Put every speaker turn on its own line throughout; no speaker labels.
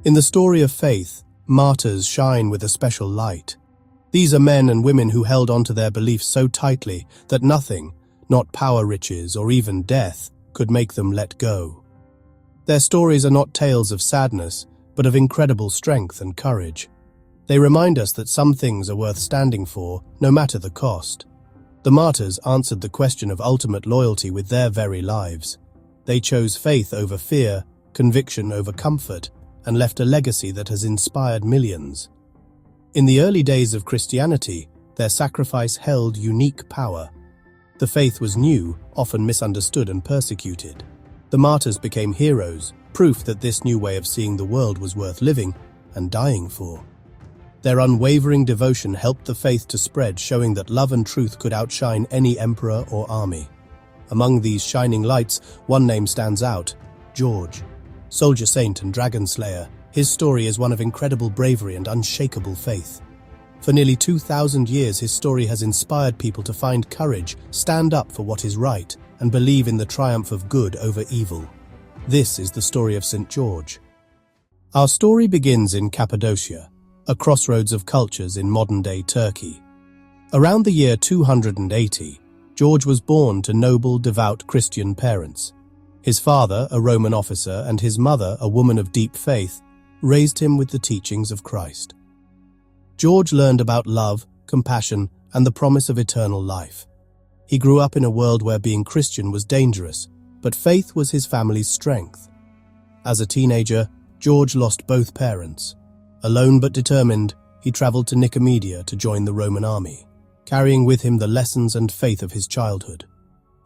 In the story of faith, martyrs shine with a special light. These are men and women who held on to their beliefs so tightly that nothing, not power, riches, or even death, could make them let go. Their stories are not tales of sadness, but of incredible strength and courage. They remind us that some things are worth standing for, no matter the cost. The martyrs answered the question of ultimate loyalty with their very lives. They chose faith over fear, conviction over comfort, and left a legacy that has inspired millions. In the early days of Christianity, their sacrifice held unique power. The faith was new, often misunderstood and persecuted. The martyrs became heroes, proof that this new way of seeing the world was worth living and dying for. Their unwavering devotion helped the faith to spread, showing that love and truth could outshine any emperor or army. Among these shining lights, one name stands out: George. Soldier saint and dragon slayer, his story is one of incredible bravery and unshakable faith. For nearly 2,000 years, his story has inspired people to find courage, stand up for what is right, and believe in the triumph of good over evil. This is the story of St. George. Our story begins in Cappadocia, a crossroads of cultures in modern-day Turkey. Around the year 280, George was born to noble, devout Christian parents. His father, a Roman officer, and his mother, a woman of deep faith, raised him with the teachings of Christ. George learned about love, compassion, and the promise of eternal life. He grew up in a world where being Christian was dangerous, but faith was his family's strength. As a teenager, George lost both parents. Alone but determined, he traveled to Nicomedia to join the Roman army, carrying with him the lessons and faith of his childhood.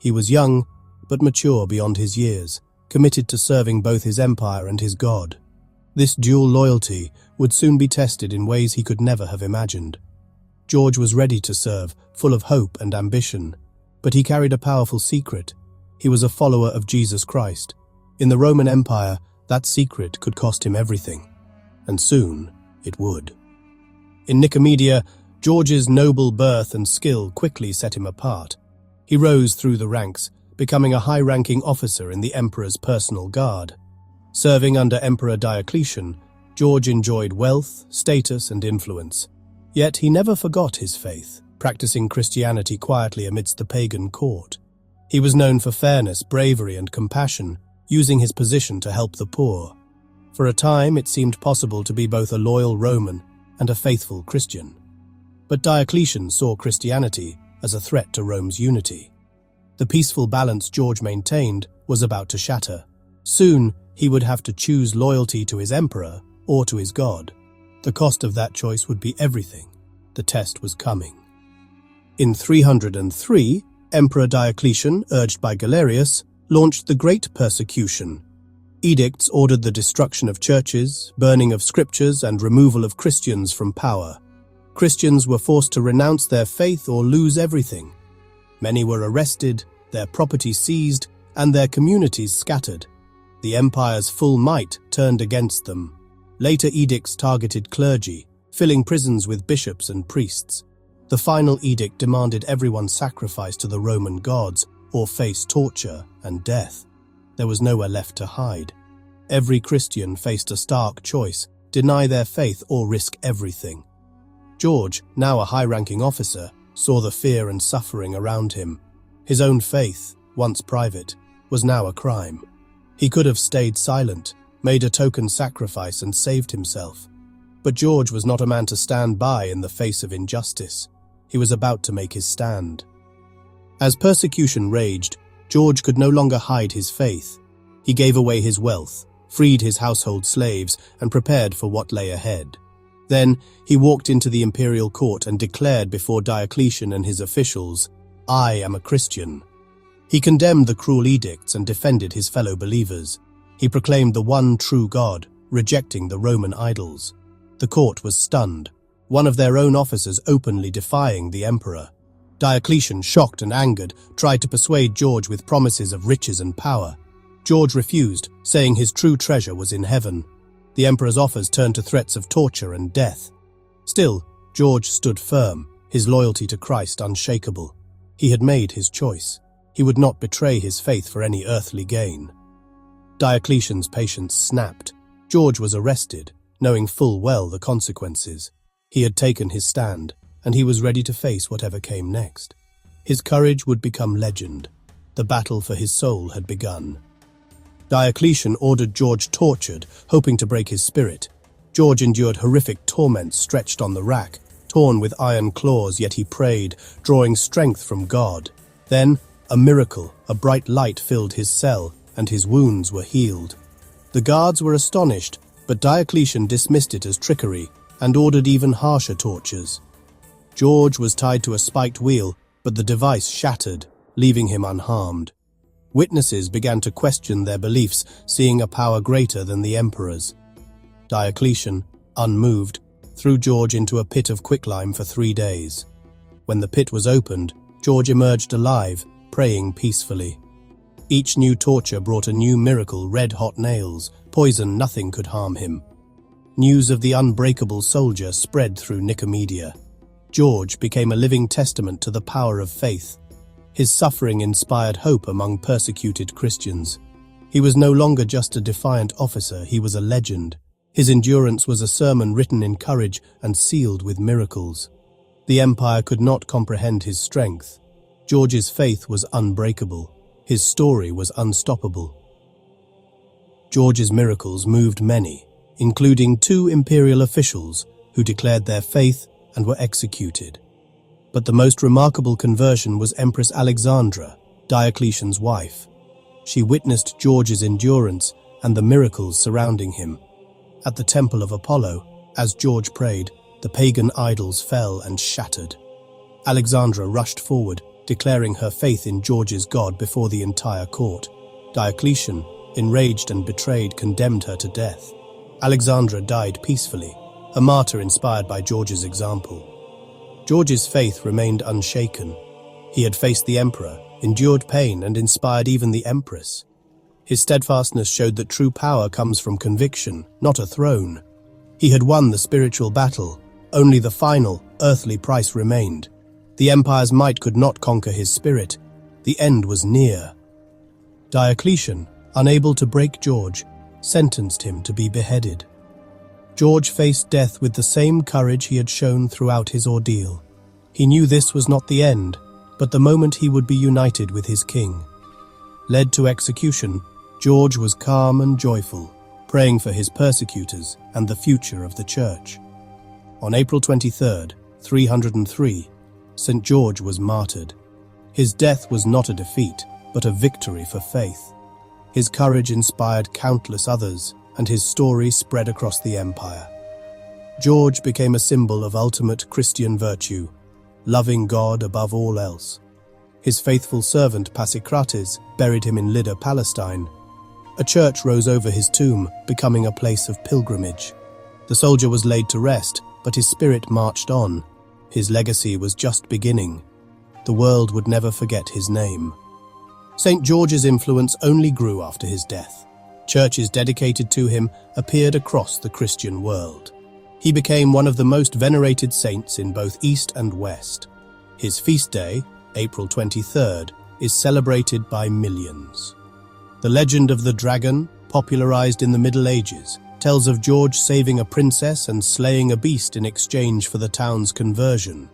He was young, but mature beyond his years, committed to serving both his empire and his God. This dual loyalty would soon be tested in ways he could never have imagined. George was ready to serve, full of hope and ambition, but he carried a powerful secret. He was a follower of Jesus Christ. In the Roman Empire, that secret could cost him everything, and soon it would. In Nicomedia, George's noble birth and skill quickly set him apart. He rose through the ranks, becoming a high-ranking officer in the emperor's personal guard. Serving under Emperor Diocletian, George enjoyed wealth, status, and influence. Yet he never forgot his faith, practicing Christianity quietly amidst the pagan court. He was known for fairness, bravery, and compassion, using his position to help the poor. For a time, it seemed possible to be both a loyal Roman and a faithful Christian. But Diocletian saw Christianity as a threat to Rome's unity. The peaceful balance George maintained was about to shatter. Soon, he would have to choose loyalty to his emperor or to his God. The cost of that choice would be everything. The test was coming. In 303, Emperor Diocletian, urged by Galerius, launched the Great Persecution. Edicts ordered the destruction of churches, burning of scriptures, and removal of Christians from power. Christians were forced to renounce their faith or lose everything. Many were arrested, their property seized, and their communities scattered. The empire's full might turned against them. Later edicts targeted clergy, filling prisons with bishops and priests. The final edict demanded everyone sacrifice to the Roman gods or face torture and death. There was nowhere left to hide. Every Christian faced a stark choice: deny their faith or risk everything. George, now a high-ranking officer, saw the fear and suffering around him. His own faith, once private, was now a crime. He could have stayed silent, made a token sacrifice, and saved himself. But George was not a man to stand by in the face of injustice. He was about to make his stand. As persecution raged, George could no longer hide his faith. He gave away his wealth, freed his household slaves, and prepared for what lay ahead. Then he walked into the imperial court and declared before Diocletian and his officials, "I am a Christian." He condemned the cruel edicts and defended his fellow believers. He proclaimed the one true God, rejecting the Roman idols. The court was stunned, one of their own officers openly defying the emperor. Diocletian, shocked and angered, tried to persuade George with promises of riches and power. George refused, saying his true treasure was in heaven. The emperor's offers turned to threats of torture and death. Still, George stood firm, his loyalty to Christ unshakable. He had made his choice. He would not betray his faith for any earthly gain. Diocletian's patience snapped. George was arrested, knowing full well the consequences. He had taken his stand, and he was ready to face whatever came next. His courage would become legend. The battle for his soul had begun. Diocletian ordered George tortured, hoping to break his spirit. George endured horrific torments stretched on the rack, torn with iron claws, yet he prayed, drawing strength from God. Then, a miracle, a bright light filled his cell, and his wounds were healed. The guards were astonished, but Diocletian dismissed it as trickery and ordered even harsher tortures. George was tied to a spiked wheel, but the device shattered, leaving him unharmed. Witnesses began to question their beliefs, seeing a power greater than the emperor's. Diocletian, unmoved, threw George into a pit of quicklime for 3 days. When the pit was opened, George emerged alive, praying peacefully. Each new torture brought a new miracle: red-hot nails, poison, nothing could harm him. News of the unbreakable soldier spread through Nicomedia. George became a living testament to the power of faith. His suffering inspired hope among persecuted Christians. He was no longer just a defiant officer, he was a legend. His endurance was a sermon written in courage and sealed with miracles. The empire could not comprehend his strength. George's faith was unbreakable. His story was unstoppable. George's miracles moved many, including 2 imperial officials who declared their faith and were executed. But the most remarkable conversion was Empress Alexandra, Diocletian's wife. She witnessed George's endurance and the miracles surrounding him. At the Temple of Apollo, as George prayed, the pagan idols fell and shattered. Alexandra rushed forward, declaring her faith in George's God before the entire court. Diocletian, enraged and betrayed, condemned her to death. Alexandra died peacefully, a martyr inspired by George's example. George's faith remained unshaken. He had faced the emperor, endured pain, and inspired even the empress. His steadfastness showed that true power comes from conviction, not a throne. He had won the spiritual battle. Only the final, earthly price remained. The empire's might could not conquer his spirit. The end was near. Diocletian, unable to break George, sentenced him to be beheaded. George faced death with the same courage he had shown throughout his ordeal. He knew this was not the end, but the moment he would be united with his king. Led to execution, George was calm and joyful, praying for his persecutors and the future of the church. On April 23, 303, St. George was martyred. His death was not a defeat, but a victory for faith. His courage inspired countless others, and his story spread across the empire. George became a symbol of ultimate Christian virtue, loving God above all else. His faithful servant Pasicrates buried him in Lydda, Palestine. A church rose over his tomb, becoming a place of pilgrimage. The soldier was laid to rest, but his spirit marched on. His legacy was just beginning. The world would never forget his name. St. George's influence only grew after his death. Churches dedicated to him appeared across the Christian world. He became one of the most venerated saints in both East and West. His feast day, April 23rd, is celebrated by millions. The legend of the dragon, popularized in the Middle Ages, tells of George saving a princess and slaying a beast in exchange for the town's conversion.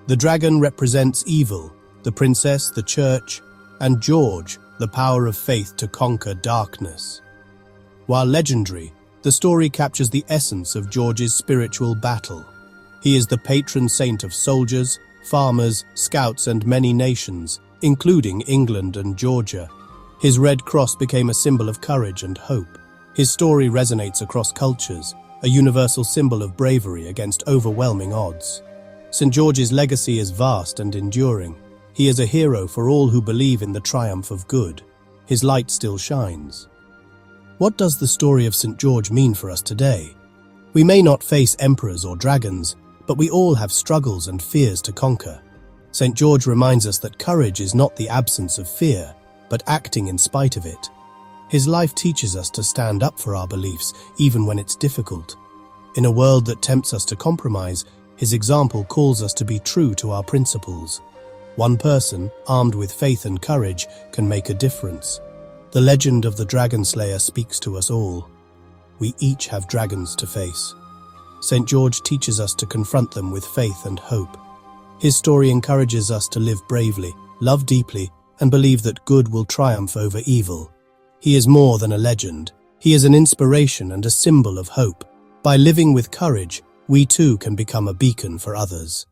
The dragon represents evil, the princess the church, and George the power of faith to conquer darkness. While legendary, the story captures the essence of George's spiritual battle. He is the patron saint of soldiers, farmers, scouts, and many nations, including England and Georgia. His red cross became a symbol of courage and hope. His story resonates across cultures, a universal symbol of bravery against overwhelming odds. St. George's legacy is vast and enduring. He is a hero for all who believe in the triumph of good. His light still shines. What does the story of St. George mean for us today? We may not face emperors or dragons, but we all have struggles and fears to conquer. St. George reminds us that courage is not the absence of fear, but acting in spite of it. His life teaches us to stand up for our beliefs, even when it's difficult. In a world that tempts us to compromise, his example calls us to be true to our principles. One person, armed with faith and courage, can make a difference. The legend of the Dragon Slayer speaks to us all. we each have dragons to face. St. George teaches us to confront them with faith and hope. His story encourages us to live bravely, love deeply, and believe that good will triumph over evil. He is more than a legend. He is an inspiration and a symbol of hope. By living with courage, we too can become a beacon for others.